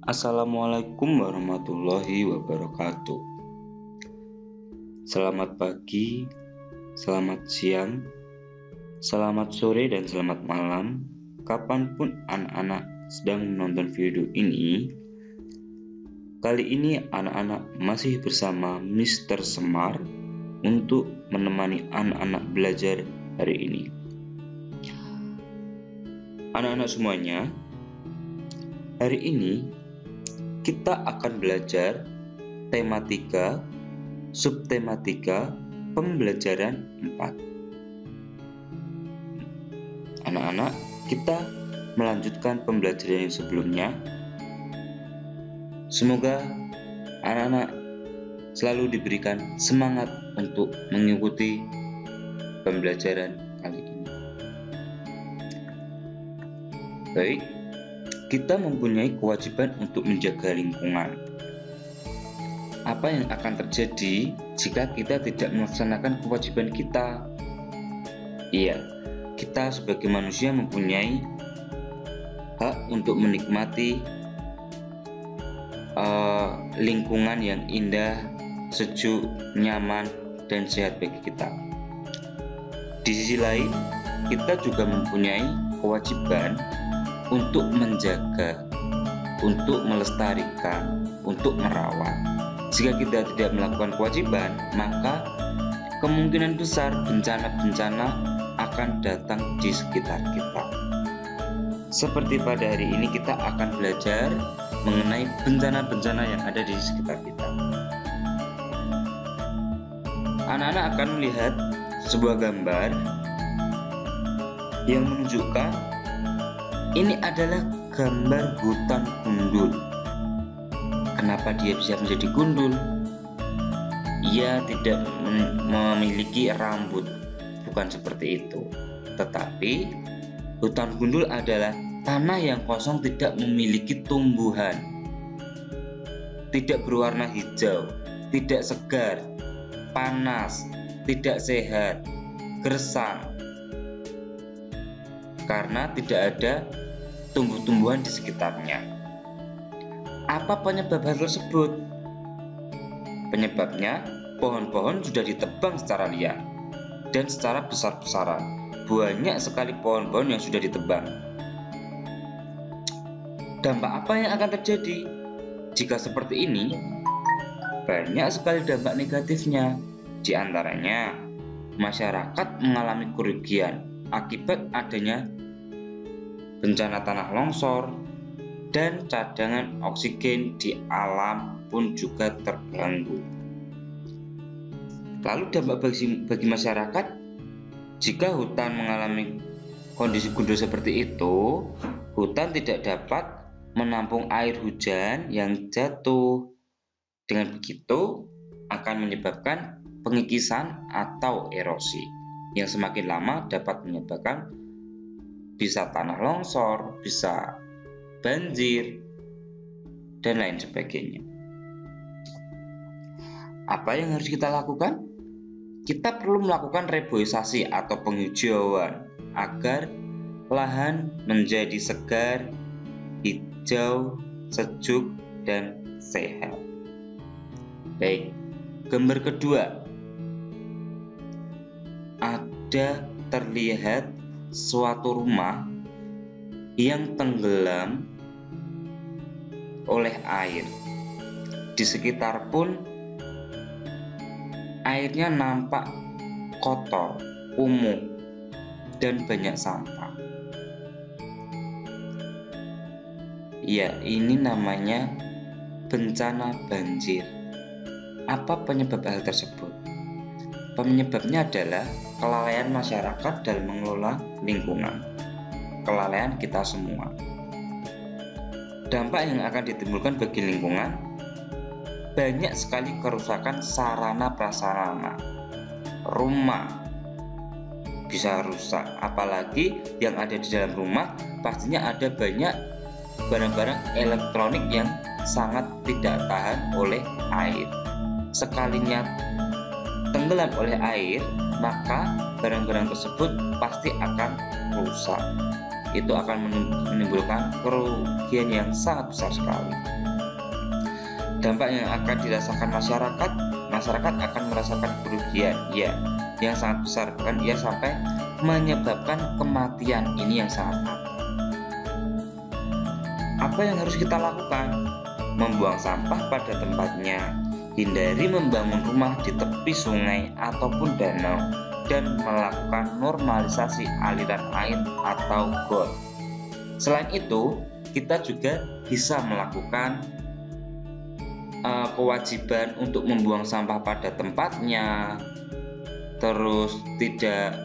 Assalamualaikum warahmatullahi wabarakatuh. Selamat pagi, selamat siang, selamat sore, dan selamat malam. Kapanpun anak-anak sedang menonton video ini, kali ini anak-anak masih bersama Mr. Semar untuk menemani anak-anak belajar hari ini. Anak-anak semuanya, hari ini kita akan belajar tematika, subtematika, pembelajaran 4. Anak-anak, kita melanjutkan pembelajaran yang sebelumnya. Semoga anak-anak selalu diberikan semangat untuk mengikuti pembelajaran kali ini. Baik, kita mempunyai kewajiban untuk menjaga lingkungan. Apa yang akan terjadi jika kita tidak melaksanakan kewajiban kita? Iya, kita sebagai manusia mempunyai hak untuk menikmati lingkungan yang indah, sejuk, nyaman, dan sehat bagi kita. Di sisi lain, kita juga mempunyai kewajiban untuk menjaga, untuk melestarikan, untuk merawat. Jika kita tidak melakukan kewajiban, maka kemungkinan besar bencana-bencana akan datang di sekitar kita. Seperti pada hari ini kita akan belajar mengenai bencana-bencana yang ada di sekitar kita. Anak-anak akan melihat sebuah gambar yang menunjukkan ini adalah gambar hutan gundul. Kenapa dia bisa menjadi gundul? Ia tidak memiliki rambut, bukan seperti itu. Tetapi hutan gundul adalah tanah yang kosong, tidak memiliki tumbuhan, tidak berwarna hijau, tidak segar, panas, tidak sehat, gersang, karena tidak ada tumbuh-tumbuhan di sekitarnya. Apa penyebab hal tersebut? Penyebabnya, pohon-pohon sudah ditebang secara liar dan secara besar-besaran. Banyak sekali pohon-pohon yang sudah ditebang. Dampak apa yang akan terjadi jika seperti ini? Banyak sekali dampak negatifnya. Di antaranya, masyarakat mengalami kerugian akibat adanya bencana tanah longsor, dan cadangan oksigen di alam pun juga terganggu. Lalu dampak bagi masyarakat, jika hutan mengalami kondisi gundul seperti itu, hutan tidak dapat menampung air hujan yang jatuh. Dengan begitu akan menyebabkan pengikisan atau erosi yang semakin lama dapat menyebabkan bisa tanah longsor, bisa banjir, dan lain sebagainya. Apa yang harus kita lakukan? Kita perlu melakukan reboisasi atau penghijauan agar lahan menjadi segar, hijau, sejuk, dan sehat. Baik, gambar kedua. Ada terlihat suatu rumah yang tenggelam oleh air. Di sekitar pun airnya nampak kotor, kumuh, dan banyak sampah. Ya, ini namanya bencana banjir. Apa penyebab hal tersebut? Penyebabnya adalah kelalaian masyarakat dalam mengelola lingkungan, kelalaian kita semua. Dampak yang akan ditimbulkan bagi lingkungan, banyak sekali kerusakan sarana prasarana. Rumah bisa rusak, apalagi yang ada di dalam rumah pastinya ada banyak barang-barang elektronik yang sangat tidak tahan oleh air. Sekalinya tenggelam oleh air, maka barang-barang tersebut pasti akan rusak. itu akan menimbulkan kerugian yang sangat besar sekali. Dampak yang akan dirasakan masyarakat akan merasakan kerugian yang sangat besar, kan ia sampai menyebabkan kematian. Ini yang sangat fatal. Apa yang harus kita lakukan? Membuang sampah pada tempatnya, hindari membangun rumah di tepi sungai ataupun danau, dan melakukan normalisasi aliran air atau got. Selain itu, kita juga bisa melakukan kewajiban untuk membuang sampah pada tempatnya, terus tidak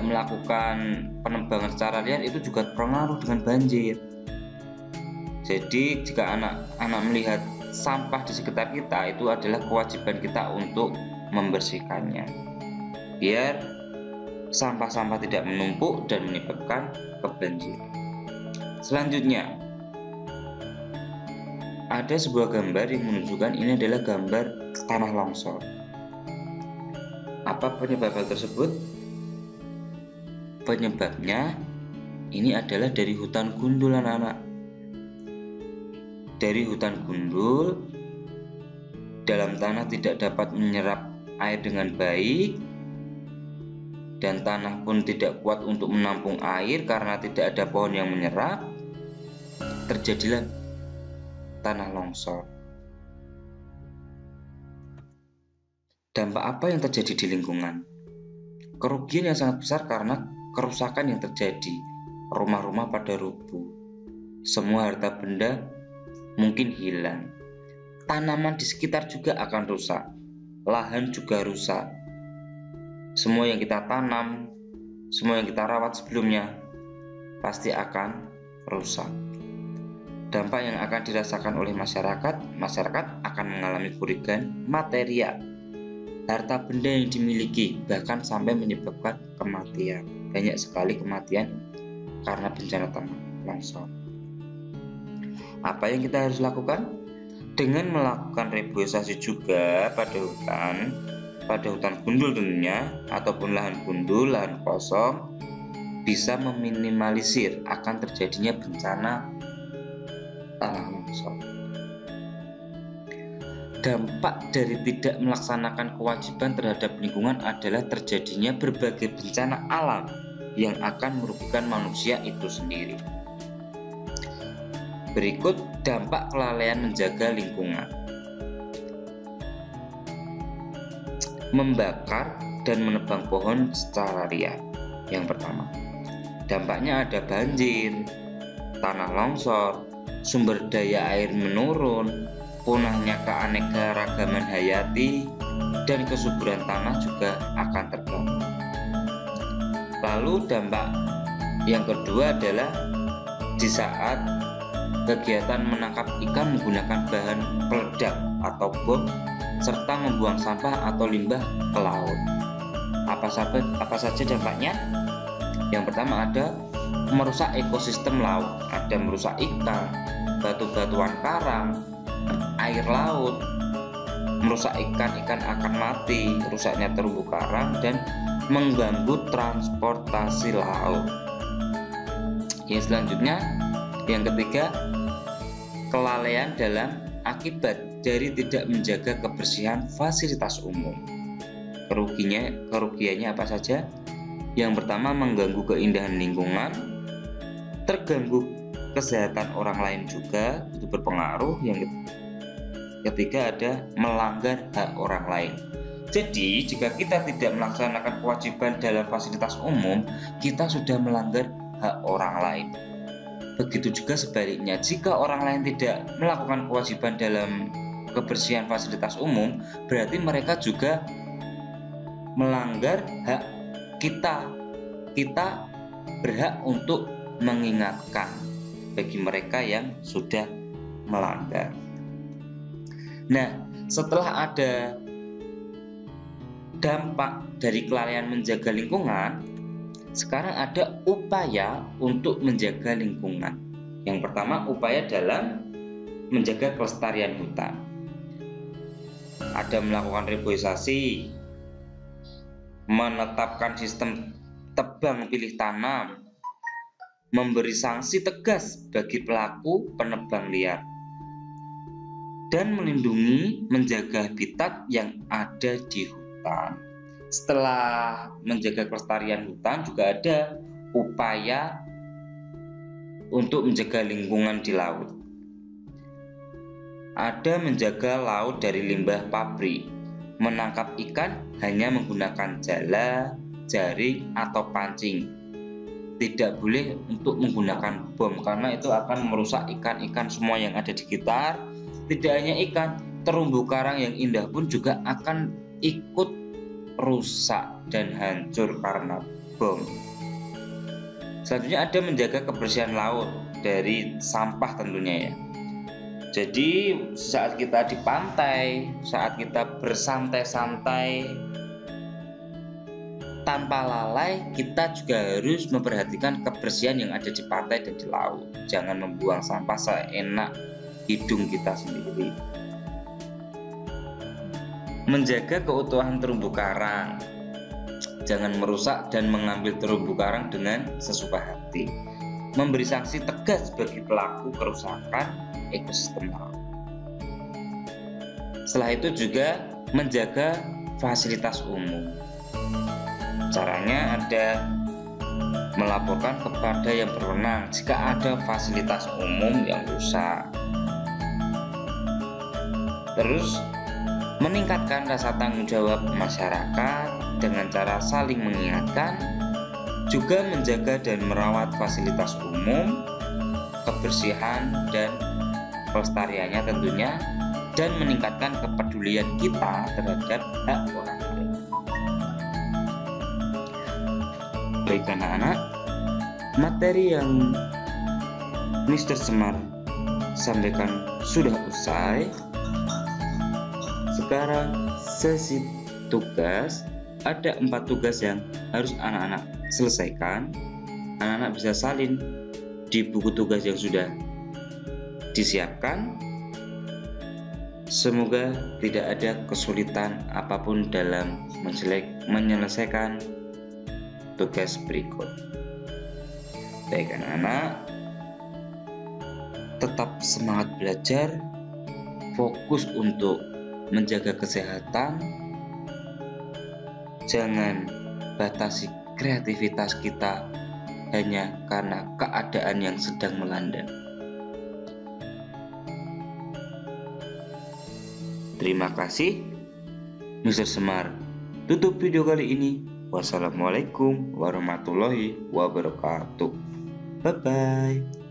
melakukan penebangan secara liar. Itu juga berpengaruh dengan banjir. Jadi jika anak-anak melihat sampah di sekitar kita, itu adalah kewajiban kita untuk membersihkannya, biar sampah-sampah tidak menumpuk dan menyebabkan kebanjiran. Selanjutnya, ada sebuah gambar yang menunjukkan ini adalah gambar tanah longsor. Apa penyebab hal tersebut? Penyebabnya ini adalah dari hutan gundul, anak-anak. Dari hutan gundul, dalam tanah tidak dapat menyerap air dengan baik, dan tanah pun tidak kuat untuk menampung air karena tidak ada pohon yang menyerap. Terjadilah tanah longsor. Dampak apa yang terjadi di lingkungan? Kerugian yang sangat besar karena kerusakan yang terjadi. Rumah-rumah pada rubuh, semua harta benda mungkin hilang, tanaman di sekitar juga akan rusak, lahan juga rusak. Semua yang kita tanam, semua yang kita rawat sebelumnya pasti akan rusak. Dampak yang akan dirasakan oleh masyarakat akan mengalami kerugian material, harta benda yang dimiliki, bahkan sampai menyebabkan kematian. Banyak sekali kematian karena bencana tanah longsor. Apa yang kita harus lakukan? Dengan melakukan reboisasi juga pada hutan gundul tentunya, ataupun lahan gundul, lahan kosong, bisa meminimalisir akan terjadinya bencana tanah longsor. Dampak dari tidak melaksanakan kewajiban terhadap lingkungan adalah terjadinya berbagai bencana alam yang akan merugikan manusia itu sendiri. Berikut dampak kelalaian menjaga lingkungan. Membakar dan menebang pohon secara liar. Yang pertama, dampaknya ada banjir, tanah longsor, sumber daya air menurun, punahnya keanekaragaman hayati, dan kesuburan tanah juga akan terganggu. Lalu dampak yang kedua adalah di saat kegiatan menangkap ikan menggunakan bahan peledak atau bom, serta membuang sampah atau limbah ke laut. Apa saja dampaknya? Yang pertama ada merusak ekosistem laut, ada merusak ikan, batu-batuan karang, air laut, merusak ikan akan mati, rusaknya terumbu karang, dan mengganggu transportasi laut. Yang selanjutnya, yang ketiga, kelalaian dalam akibat dari tidak menjaga kebersihan fasilitas umum. Kerugiannya apa saja? Yang pertama, mengganggu keindahan lingkungan, terganggu kesehatan orang lain juga, itu berpengaruh. Yang ketiga ada melanggar hak orang lain. Jadi jika kita tidak melaksanakan kewajiban dalam fasilitas umum, kita sudah melanggar hak orang lain. Begitu juga sebaliknya, jika orang lain tidak melakukan kewajiban dalam kebersihan fasilitas umum, berarti mereka juga melanggar hak kita. Kita berhak untuk mengingatkan bagi mereka yang sudah melanggar. Nah, setelah ada dampak dari kelalaian menjaga lingkungan, sekarang ada upaya untuk menjaga lingkungan. Yang pertama, upaya dalam menjaga kelestarian hutan. Ada melakukan reboisasi, menetapkan sistem tebang pilih tanam, memberi sanksi tegas bagi pelaku penebang liar, dan melindungi menjaga habitat yang ada di hutan. Setelah menjaga kelestarian hutan, juga ada upaya untuk menjaga lingkungan di laut. Ada menjaga laut dari limbah pabrik, menangkap ikan hanya menggunakan jala, jaring, atau pancing. Tidak boleh untuk menggunakan bom, karena itu akan merusak ikan-ikan semua yang ada di sekitar. Tidak hanya ikan, terumbu karang yang indah pun juga akan ikut rusak dan hancur karena bom. Selanjutnya ada menjaga kebersihan laut dari sampah tentunya ya. Jadi saat kita di pantai, saat kita bersantai-santai tanpa lalai, kita juga harus memperhatikan kebersihan yang ada di pantai dan di laut. Jangan membuang sampah seenak hidung kita sendiri. Menjaga keutuhan terumbu karang. Jangan merusak dan mengambil terumbu karang dengan sesuka hati. Memberi sanksi tegas bagi pelaku kerusakan ekosistem laut. Setelah itu juga menjaga fasilitas umum. Caranya ada melaporkan kepada yang berwenang jika ada fasilitas umum yang rusak. Terus meningkatkan rasa tanggung jawab masyarakat dengan cara saling mengingatkan, juga menjaga dan merawat fasilitas umum, kebersihan dan kelestariannya tentunya, dan meningkatkan kepedulian kita terhadap hak orang lain. Baik anak-anak, materi yang Mr. Semar sampaikan sudah usai. Sekarang sesi tugas, ada 4 tugas yang harus anak-anak selesaikan. Anak-anak bisa salin di buku tugas yang sudah disiapkan. Semoga tidak ada kesulitan apapun dalam menyelesaikan tugas berikut. Baik anak-anak, tetap semangat belajar, fokus untuk menjaga kesehatan, jangan batasi kreativitas kita hanya karena keadaan yang sedang melanda. Terima kasih, Mr. Semar. Tutup video kali ini. Wassalamualaikum warahmatullahi wabarakatuh. Bye-bye.